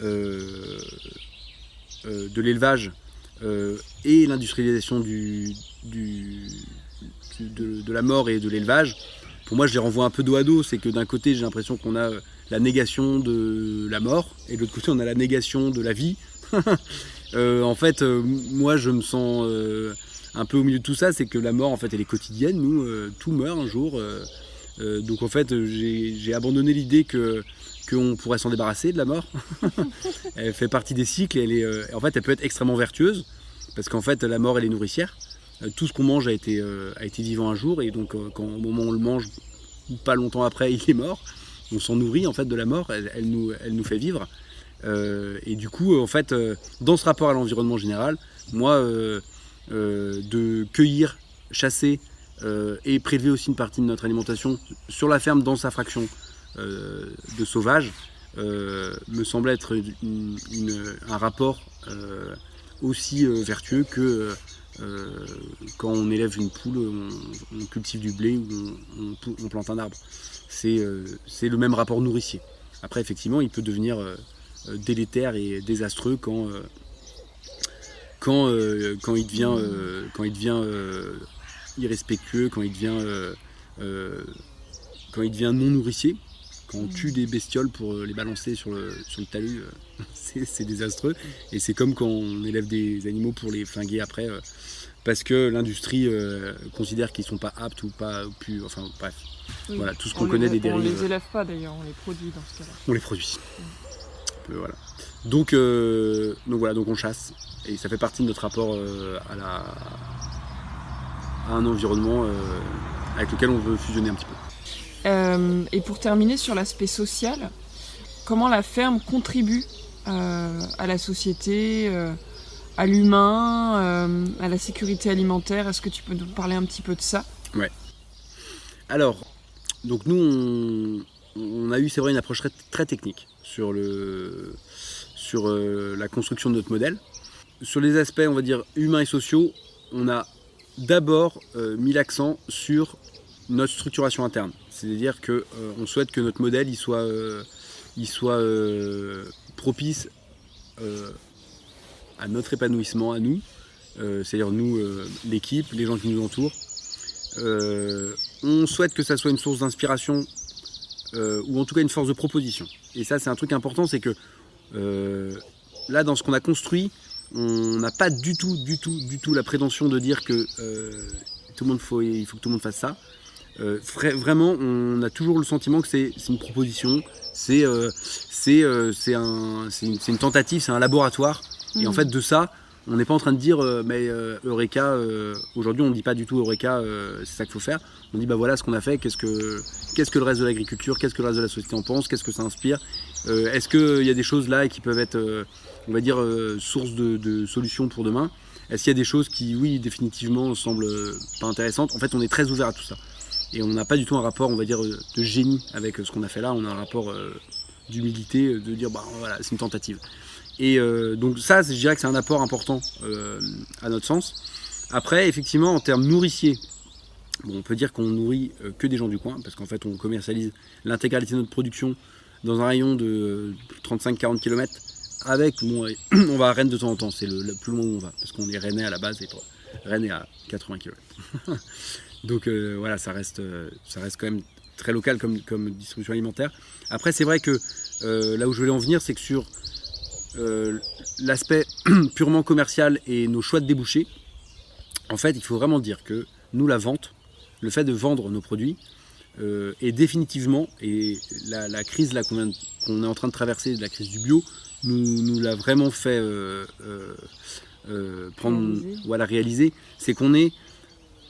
de l'élevage et l'industrialisation de la mort et de l'élevage, pour moi je les renvoie un peu dos à dos. C'est que d'un côté j'ai l'impression qu'on a la négation de la mort et de l'autre côté on a la négation de la vie. En fait moi je me sens un peu au milieu de tout ça, c'est que la mort en fait elle est quotidienne, nous tout meurt un jour, donc en fait j'ai abandonné l'idée qu'on pourrait s'en débarrasser de la mort. Elle fait partie des cycles et en fait elle peut être extrêmement vertueuse parce qu'en fait la mort elle est nourricière. Tout ce qu'on mange a été vivant un jour et donc au moment où on le mange, pas longtemps après, il est mort. On s'en nourrit en fait de la mort, elle nous fait vivre. Et du coup, en fait, dans ce rapport à l'environnement général, moi, de cueillir, chasser et prélever aussi une partie de notre alimentation sur la ferme dans sa fraction de sauvage, me semble être un rapport aussi vertueux que quand on élève une poule, on cultive du blé ou on plante un arbre. C'est le même rapport nourricier. Après, effectivement, il peut devenir délétère et désastreux quand il devient irrespectueux, quand il devient non nourricier. Quand on tue des bestioles pour les balancer sur le talus, c'est désastreux. Et c'est comme quand on élève des animaux pour les flinguer après, parce que l'industrie considère qu'ils ne sont pas aptes ou pas plus. Enfin bref, oui. Voilà, tout ce qu'on connaît des dérives. On ne les élève pas d'ailleurs, on les produit dans ce cas-là. On les produit. Voilà. Donc voilà, donc on chasse. Et ça fait partie de notre rapport à un environnement avec lequel on veut fusionner un petit peu. Et pour terminer sur l'aspect social, comment la ferme contribue à la société, à l'humain, à la sécurité alimentaire? Est-ce que tu peux nous parler un petit peu de ça? Ouais. Alors, donc nous, on a eu, c'est vrai, une approche très, très technique sur la construction de notre modèle. Sur les aspects, on va dire, humains et sociaux, on a d'abord mis l'accent sur notre structuration interne. C'est-à-dire qu'on souhaite que notre modèle il soit propice à notre épanouissement, à nous, c'est-à-dire nous, l'équipe, les gens qui nous entourent. On souhaite que ça soit une source d'inspiration ou en tout cas une force de proposition. Et ça c'est un truc important, c'est que là dans ce qu'on a construit, on n'a pas du tout la prétention de dire que il faut que tout le monde fasse ça. Vraiment, on a toujours le sentiment que c'est une proposition, c'est une tentative, c'est un laboratoire. Et en fait, de ça, on n'est pas en train de dire Eureka, aujourd'hui on ne dit pas du tout Eureka, c'est ça qu'il faut faire. On dit voilà ce qu'on a fait, qu'est-ce que le reste de l'agriculture, qu'est-ce que le reste de la société en pense, qu'est-ce que ça inspire, est-ce qu'il y a des choses là qui peuvent être, on va dire, source de solutions pour demain. Est-ce qu'il y a des choses qui, oui, définitivement, semblent pas intéressantes. En fait, on est très ouvert à tout ça. Et on n'a pas du tout un rapport, on va dire, de génie avec ce qu'on a fait là. On a un rapport d'humilité, de dire, voilà, c'est une tentative. Et donc ça, je dirais que c'est un apport important à notre sens. Après, effectivement, en termes nourriciers, on peut dire qu'on nourrit que des gens du coin, parce qu'en fait, on commercialise l'intégralité de notre production dans un rayon de 35-40 km. On va à Rennes de temps en temps, c'est le plus loin où on va, parce qu'on est rennais à la base, et Rennes est à 80 km. Donc voilà, ça reste quand même très local comme distribution alimentaire. Après, c'est vrai que là où je voulais en venir, c'est que sur l'aspect purement commercial et nos choix de débouchés, en fait, il faut vraiment dire que nous, la vente, le fait de vendre nos produits, est définitivement, et la crise là qu'on est en train de traverser, la crise du bio, nous l'a vraiment fait réaliser, c'est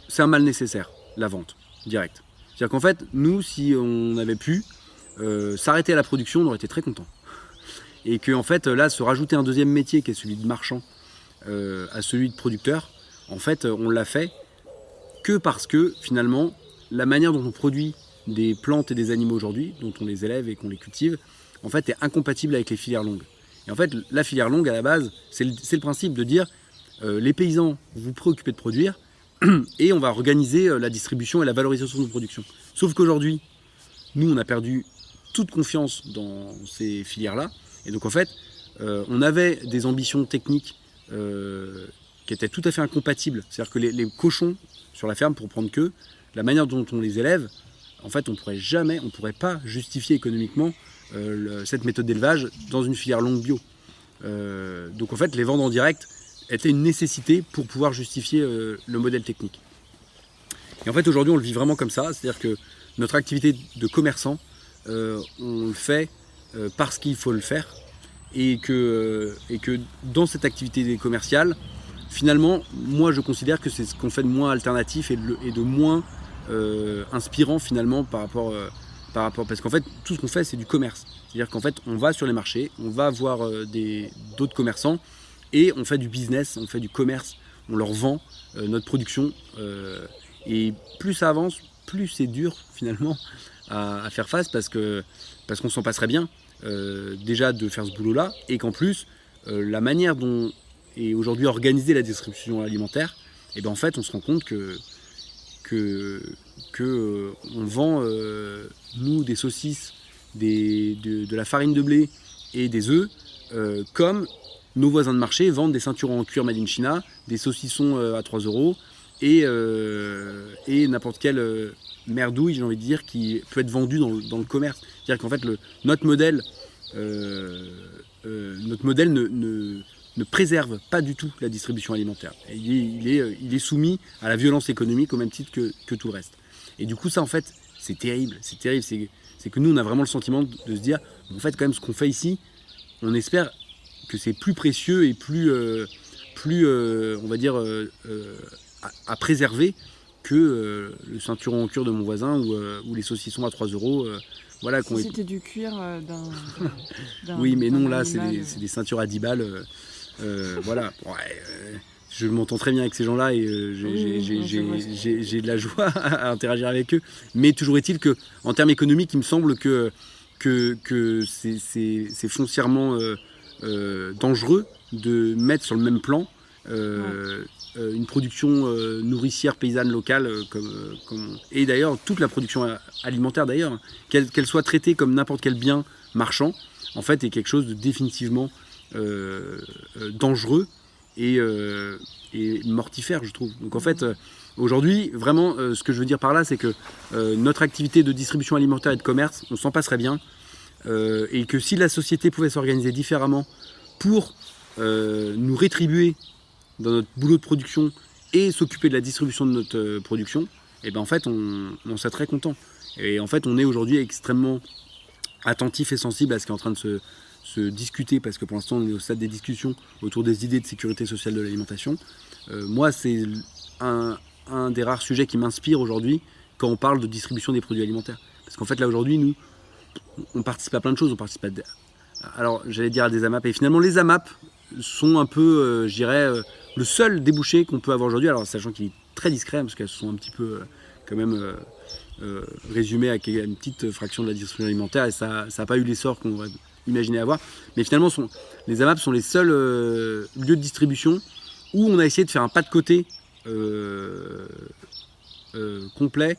c'est un mal nécessaire, la vente directe. C'est-à-dire qu'en fait, nous, si on avait pu s'arrêter à la production, on aurait été très contents. Et qu'en fait, là, se rajouter un deuxième métier qui est celui de marchand à celui de producteur, en fait, on l'a fait que parce que finalement, la manière dont on produit des plantes et des animaux aujourd'hui, dont on les élève et qu'on les cultive, en fait, est incompatible avec les filières longues. Et en fait, la filière longue, à la base, c'est le principe de dire les paysans, vous vous préoccupez de produire et on va organiser la distribution et la valorisation de nos productions. Sauf qu'aujourd'hui, nous, on a perdu toute confiance dans ces filières-là. Et donc, en fait, on avait des ambitions techniques qui étaient tout à fait incompatibles. C'est-à-dire que les cochons sur la ferme, pour prendre que, la manière dont on les élève, en fait, on ne pourrait pas justifier économiquement cette méthode d'élevage dans une filière longue bio. Donc en fait, les ventes en direct étaient une nécessité pour pouvoir justifier le modèle technique. Et en fait, aujourd'hui, on le vit vraiment comme ça, c'est-à-dire que notre activité de commerçant, on le fait parce qu'il faut le faire, et que dans cette activité commerciale, finalement, moi, je considère que c'est ce qu'on fait de moins alternatif et de moins inspirant finalement par rapport parce qu'en fait tout ce qu'on fait c'est du commerce, c'est-à-dire qu'en fait on va sur les marchés, on va voir d'autres commerçants et on fait du business, on fait du commerce, on leur vend notre production et plus ça avance, plus c'est dur finalement à faire face parce qu'on s'en passerait bien déjà de faire ce boulot là et qu'en plus la manière dont est aujourd'hui organisée la distribution alimentaire, et ben en fait on se rend compte que on vend nous des saucisses, de la farine de blé et des œufs comme nos voisins de marché vendent des ceintures en cuir made in China, des saucissons à 3 € et n'importe quelle merdouille, j'ai envie de dire, qui peut être vendue dans le commerce. C'est-à-dire qu'en fait notre modèle ne préserve pas du tout la distribution alimentaire. Il est soumis à la violence économique au même titre que tout le reste. Et du coup, ça, en fait, c'est terrible. C'est que nous, on a vraiment le sentiment de se dire, en fait, quand même, ce qu'on fait ici, on espère que c'est plus précieux et plus on va dire, à préserver que le ceinturon en cuir de mon voisin ou les saucissons à 3 €. Voilà, si c'était du cuir d'un oui, mais non, là, animal, c'est des ceintures à 10 balles. Voilà, je m'entends très bien avec ces gens-là et j'ai de la joie à interagir avec eux. Mais toujours est-il qu'en termes économiques, il me semble que c'est foncièrement dangereux de mettre sur le même plan une production nourricière paysanne locale et d'ailleurs toute la production alimentaire d'ailleurs, qu'elle soit traitée comme n'importe quel bien marchand, en fait est quelque chose de définitivement dangereux et mortifère, je trouve. Donc en fait aujourd'hui vraiment ce que je veux dire par là, c'est que notre activité de distribution alimentaire et de commerce, on s'en passerait bien et que si la société pouvait s'organiser différemment pour nous rétribuer dans notre boulot de production et s'occuper de la distribution de notre production, et ben en fait on serait très content. Et en fait on est aujourd'hui extrêmement attentif et sensible à ce qui est en train de se discuter, parce que pour l'instant on est au stade des discussions autour des idées de sécurité sociale de l'alimentation. Moi, c'est un des rares sujets qui m'inspire aujourd'hui quand on parle de distribution des produits alimentaires. Parce qu'en fait, là, aujourd'hui, nous, on participe à plein de choses. On participe alors, j'allais dire à des AMAP. Et finalement, les AMAP sont un peu, je dirais, le seul débouché qu'on peut avoir aujourd'hui. Alors, sachant qu'il est très discret, parce qu'elles sont un petit peu, quand même, résumées à une petite fraction de la distribution alimentaire. Et ça n'a pas eu l'essor qu'on aurait imaginé avoir. Mais finalement, les AMAP sont les seuls lieux de distribution où on a essayé de faire un pas de côté complet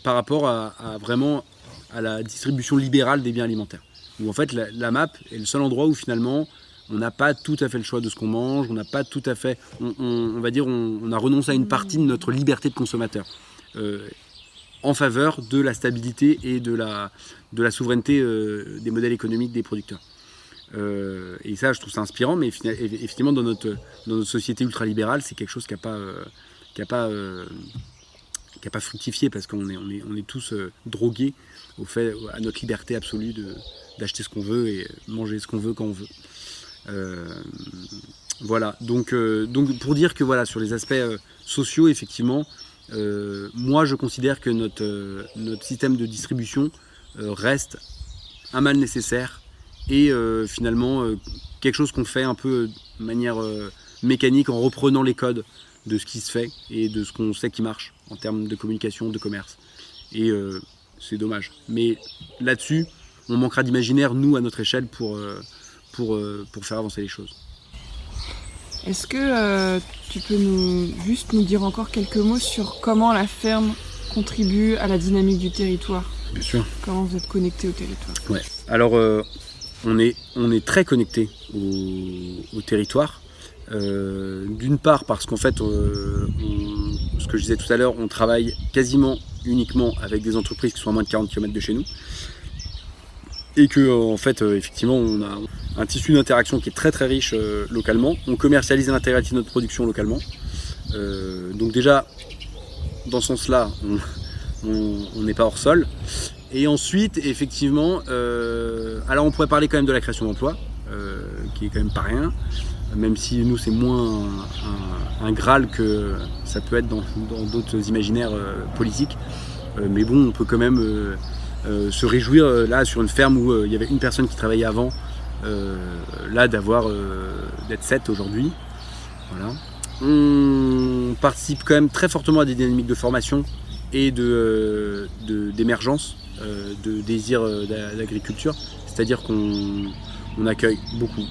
par rapport à vraiment à la distribution libérale des biens alimentaires. Où en fait la MAP est le seul endroit où finalement on n'a pas tout à fait le choix de ce qu'on mange, on n'a pas tout à fait, on va dire, on a renoncé à une partie de notre liberté de consommateur en faveur de la stabilité et de la souveraineté des modèles économiques des producteurs. Et ça, je trouve ça inspirant, mais effectivement, dans notre société ultralibérale, c'est quelque chose qui n'a pas fructifié, parce qu'on est tous drogués à notre liberté absolue d'acheter ce qu'on veut et manger ce qu'on veut quand on veut. Voilà, donc pour dire que voilà, sur les aspects sociaux, effectivement, moi je considère que notre système de distribution reste un mal nécessaire et finalement quelque chose qu'on fait un peu de manière mécanique en reprenant les codes de ce qui se fait et de ce qu'on sait qui marche en termes de communication, de commerce. Et c'est dommage. Mais là-dessus, on manquera d'imaginaire, nous, à notre échelle, pour faire avancer les choses. Est-ce que tu peux juste nous dire encore quelques mots sur comment la ferme contribue à la dynamique du territoire ? Bien sûr. Comment vous êtes connecté au territoire ? Ouais. Alors, on est très connecté au territoire. D'une part parce qu'en fait, ce que je disais tout à l'heure, on travaille quasiment uniquement avec des entreprises qui sont à moins de 40 km de chez nous. Et que en fait, effectivement, on a un tissu d'interaction qui est très très riche localement. On commercialise l'intégralité de notre production localement. Donc déjà, dans ce sens-là, on n'est pas hors sol. Et ensuite, effectivement, alors on pourrait parler quand même de la création d'emplois, qui est quand même pas rien, même si nous c'est moins un Graal que ça peut être dans d'autres imaginaires politiques. Mais bon, on peut quand même se réjouir là sur une ferme où il y avait une personne qui travaillait avant, là d'être 7 aujourd'hui. Voilà. On participe quand même très fortement à des dynamiques de formation et d'émergence, de désir d'agriculture. C'est-à-dire qu'on accueille beaucoup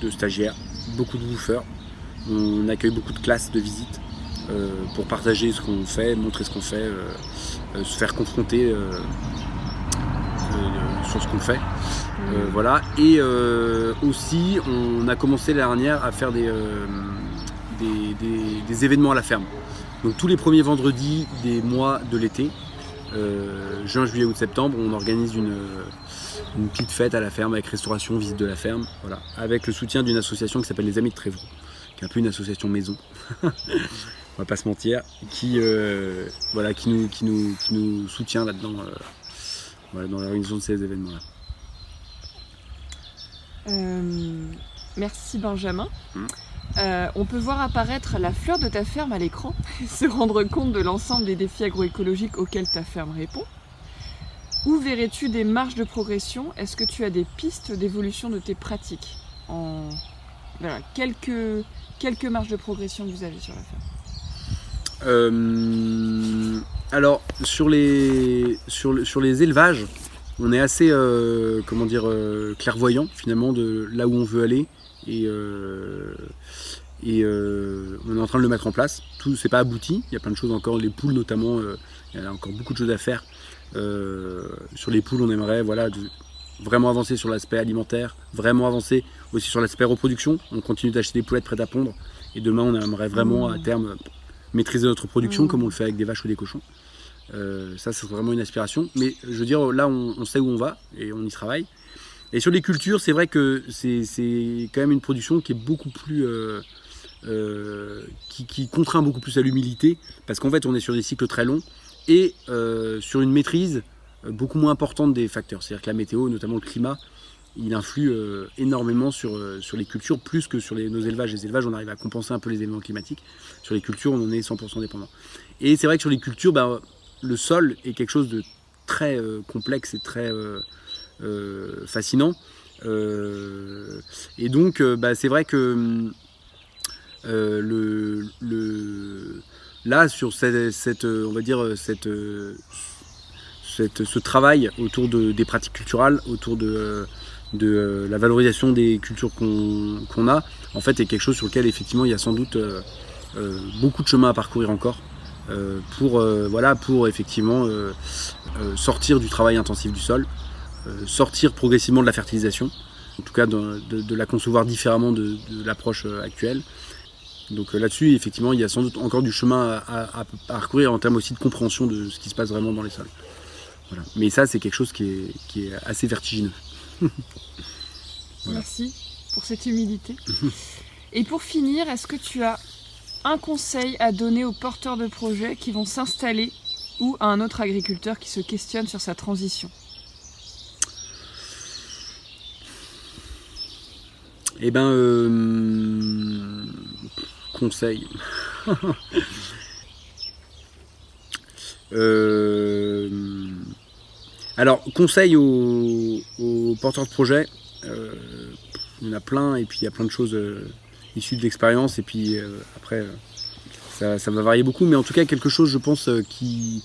de stagiaires, beaucoup de woofers, on accueille beaucoup de classes de visite pour partager ce qu'on fait, montrer ce qu'on fait, se faire confronter sur ce qu'on fait. Voilà. Et aussi, on a commencé l'année dernière à faire des événements à la ferme. Donc tous les premiers vendredis des mois de l'été, juin, juillet, août, septembre, on organise une petite fête à la ferme avec restauration, visite de la ferme, voilà, avec le soutien d'une association qui s'appelle les Amis de Trévreau, qui est un peu une association maison, on va pas se mentir, qui nous soutient là-dedans, voilà, dans l'organisation de ces événements-là. Merci Benjamin. On peut voir apparaître la fleur de ta ferme à l'écran et se rendre compte de l'ensemble des défis agroécologiques auxquels ta ferme répond. Où verrais-tu des marges de progression ? Est-ce que tu as des pistes d'évolution de tes pratiques ? Voilà, quelques marges de progression que vous avez sur la ferme. Alors, sur les élevages, on est assez clairvoyant finalement de là où on veut aller. Et on est en train de le mettre en place. Tout c'est pas abouti, il y a plein de choses encore, les poules notamment, il y a encore beaucoup de choses à faire. Sur les poules, on aimerait vraiment avancer sur l'aspect alimentaire, vraiment avancer aussi sur l'aspect reproduction. On continue d'acheter des poulettes prêtes à pondre et demain on aimerait vraiment à terme maîtriser notre production comme on le fait avec des vaches ou des cochons. Ça serait vraiment une aspiration, mais je veux dire, là on sait où on va et on y travaille. Et sur les cultures, c'est vrai que c'est quand même une production qui est beaucoup plus qui contraint beaucoup plus à l'humilité, parce qu'en fait on est sur des cycles très longs et sur une maîtrise beaucoup moins importante des facteurs. C'est-à-dire que la météo, notamment le climat, il influe énormément sur les cultures, plus que sur nos élevages. Les élevages, on arrive à compenser un peu les éléments climatiques. Sur les cultures, on en est 100% dépendant. Et c'est vrai que sur les cultures, le sol est quelque chose de très complexe et très fascinant. Et donc, c'est vrai que là, sur ce travail autour des pratiques culturelles, autour de la valorisation des cultures qu'on a, en fait, est quelque chose sur lequel effectivement il y a sans doute beaucoup de chemin à parcourir encore pour effectivement sortir du travail intensif du sol, sortir progressivement de la fertilisation, en tout cas de la concevoir différemment de l'approche actuelle. Donc là-dessus, effectivement, il y a sans doute encore du chemin à parcourir en termes aussi de compréhension de ce qui se passe vraiment dans les sols. Voilà. Mais ça, c'est quelque chose qui est assez vertigineux. Voilà. Merci pour cette humilité. Et pour finir, est-ce que tu as un conseil à donner aux porteurs de projets qui vont s'installer ou à un autre agriculteur qui se questionne sur sa transition ? Conseil. Alors, conseil aux porteurs de projet, il y en a plein, et puis il y a plein de choses issues de l'expérience, et puis après, ça va varier beaucoup, mais en tout cas, quelque chose, je pense, qui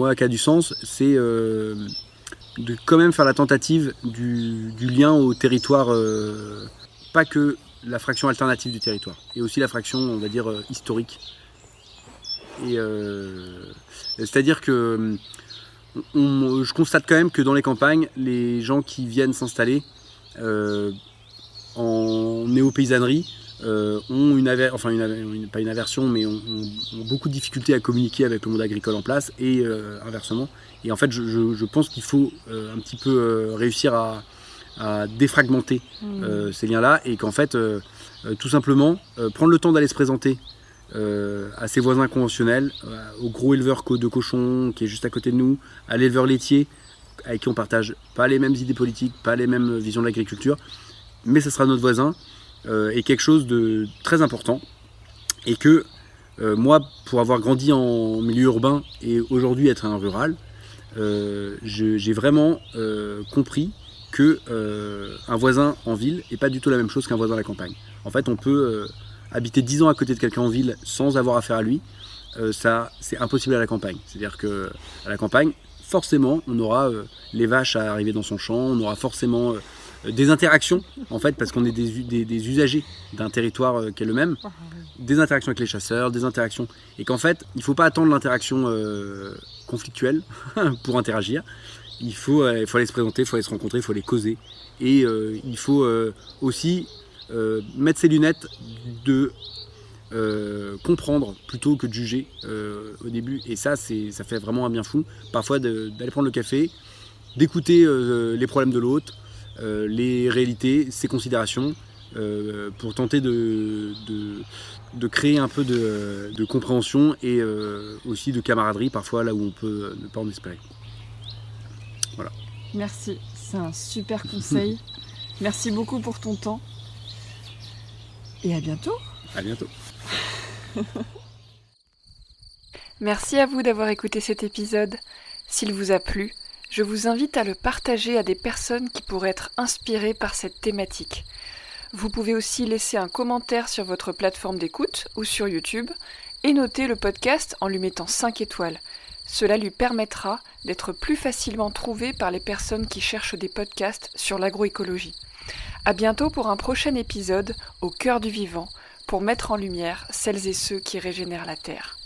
a du sens, c'est de quand même faire la tentative du lien au territoire, pas que la fraction alternative du territoire, et aussi la fraction, on va dire, historique. Et c'est-à-dire que je constate quand même que dans les campagnes, les gens qui viennent s'installer en néo-paysannerie ont pas une aversion, mais ont beaucoup de difficultés à communiquer avec le monde agricole en place, et inversement. Et en fait, je pense qu'il faut un petit peu réussir à défragmenter ces liens-là, et qu'en fait, tout simplement, prendre le temps d'aller se présenter à ses voisins conventionnels, au gros éleveur de cochons qui est juste à côté de nous, à l'éleveur laitier avec qui on partage pas les mêmes idées politiques, pas les mêmes visions de l'agriculture, mais ce sera notre voisin, est quelque chose de très important. Et que moi, pour avoir grandi en milieu urbain et aujourd'hui être un rural, j'ai vraiment compris que un voisin en ville n'est pas du tout la même chose qu'un voisin à la campagne. En fait, on peut habiter 10 ans à côté de quelqu'un en ville sans avoir affaire à lui. Ça, c'est impossible à la campagne. C'est-à-dire qu'à la campagne, forcément, on aura les vaches à arriver dans son champ, on aura forcément des interactions, en fait, parce qu'on est des usagers d'un territoire qui est le même, des interactions avec les chasseurs, des interactions, et qu'en fait, il ne faut pas attendre l'interaction conflictuelle pour interagir. Il faut aller se présenter, il faut aller se rencontrer, il faut aller causer, et il faut aussi mettre ses lunettes de comprendre plutôt que de juger au début, et ça fait vraiment un bien fou, parfois d'aller prendre le café, d'écouter les problèmes de l'autre, les réalités, ses considérations, pour tenter de créer un peu de compréhension et aussi de camaraderie parfois là où on peut ne pas en espérer. Voilà. Merci, c'est un super conseil. Merci beaucoup pour ton temps. Et à bientôt. À bientôt. Merci à vous d'avoir écouté cet épisode. S'il vous a plu, je vous invite à le partager à des personnes qui pourraient être inspirées par cette thématique. Vous pouvez aussi laisser un commentaire sur votre plateforme d'écoute ou sur YouTube et noter le podcast en lui mettant 5 étoiles. Cela lui permettra d'être plus facilement trouvé par les personnes qui cherchent des podcasts sur l'agroécologie. À bientôt pour un prochain épisode au cœur du vivant, pour mettre en lumière celles et ceux qui régénèrent la terre.